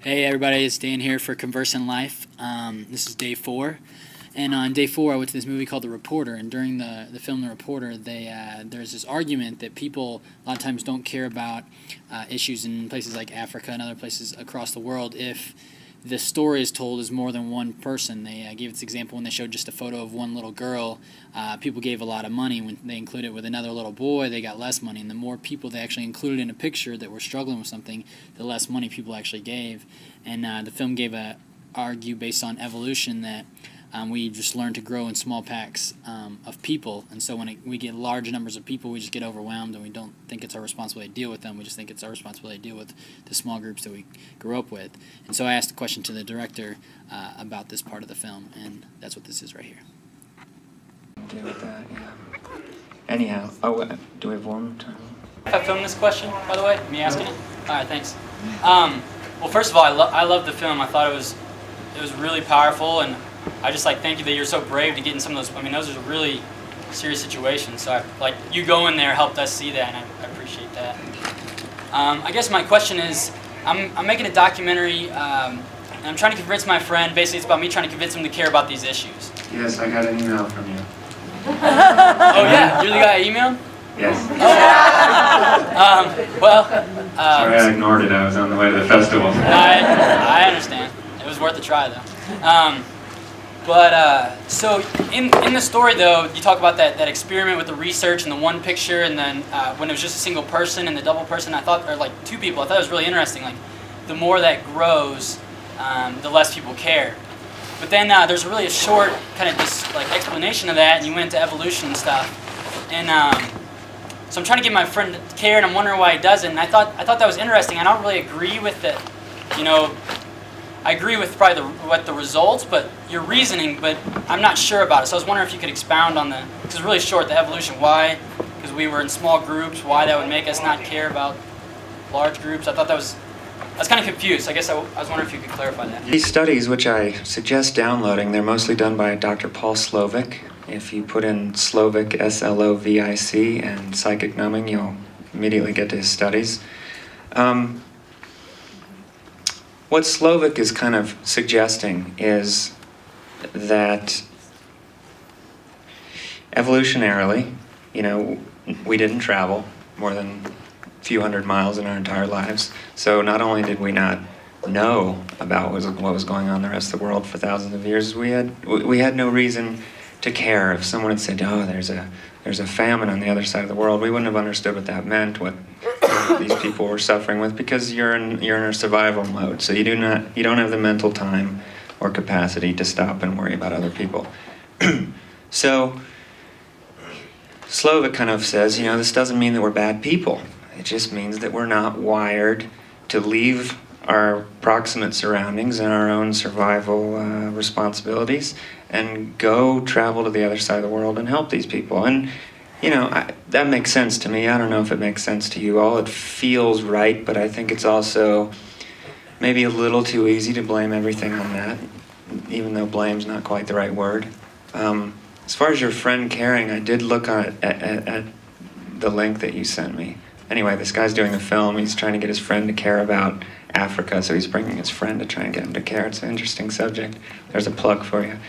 Hey everybody, it's Dan here for Conversant Life. This is day 4, and on day 4 I went to this movie called The Reporter, and during the film The Reporter, there's this argument that people a lot of times don't care about issues in places like Africa and other places across the world if the story is told as more than one person. They gave this example when they showed just a photo of one little girl. People gave a lot of money. When they included it with another little boy, they got less money. And the more people they actually included in a picture that were struggling with something, the less money people actually gave. And the film argue based on evolution that we just learn to grow in small packs of people, and so when we get large numbers of people, we just get overwhelmed, and we don't think it's our responsibility to deal with them. We just think it's our responsibility to deal with the small groups that we grew up with. And so I asked a question to the director about this part of the film, and that's what this is right here. Deal with that, yeah. Anyhow, do we have one time? If I filmed this question, by the way, me asking it? All right, thanks. Well, first of all, I love the film. I thought it was really powerful, and I just thank you that you're so brave to get in some of those. I mean, those are really serious situations. So you going there helped us see that, and I appreciate that. I guess my question is, I'm making a documentary, and I'm trying to convince my friend. Basically, it's about me trying to convince him to care about these issues. Yes, I got an email from you. Oh yeah, you really got an email? Yes. Sorry, I ignored it. I was on the way to the festival. I understand. It was worth a try, though. So in the story, though, you talk about that experiment with the research and the one picture, and then when it was just a single person and the double person, or two people, I thought it was really interesting. The more that grows, the less people care. But then there's really a short kind of explanation of that, and you went into evolution and stuff. And so I'm trying to get my friend to care, and I'm wondering why he doesn't. And I thought that was interesting. I don't really agree with it, I agree with probably what the results, but your reasoning, but I'm not sure about it. So I was wondering if you could expound on because it's really short, the evolution. Why? Because we were in small groups. Why that would make us not care about large groups? I was kind of confused. I guess I was wondering if you could clarify that. These studies, which I suggest downloading, they're mostly done by Dr. Paul Slovic. If you put in Slovic, S-L-O-V-I-C, and psychic numbing, you'll immediately get to his studies. What Slovic is kind of suggesting is that evolutionarily, we didn't travel more than a few hundred miles in our entire lives. So not only did we not know about what was going on in the rest of the world for thousands of years, we had no reason to care. If someone had said, "Oh, there's a famine on the other side of the world," we wouldn't have understood what that meant, what these people were suffering with, because you're in a survival mode. So you don't have the mental time or capacity to stop and worry about other people. So Slovic kind of says, this doesn't mean that we're bad people. It just means that we're not wired to leave our proximate surroundings and our own survival responsibilities and go travel to the other side of the world and help these people. And that makes sense to me. I don't know if it makes sense to you all. It feels right, but I think it's also maybe a little too easy to blame everything on that, even though blame's not quite the right word. As far as your friend caring, I did look at the link that you sent me. Anyway, this guy's doing a film. He's trying to get his friend to care about Africa, so he's bringing his friend to try and get him to care. It's an interesting subject. There's a plug for you.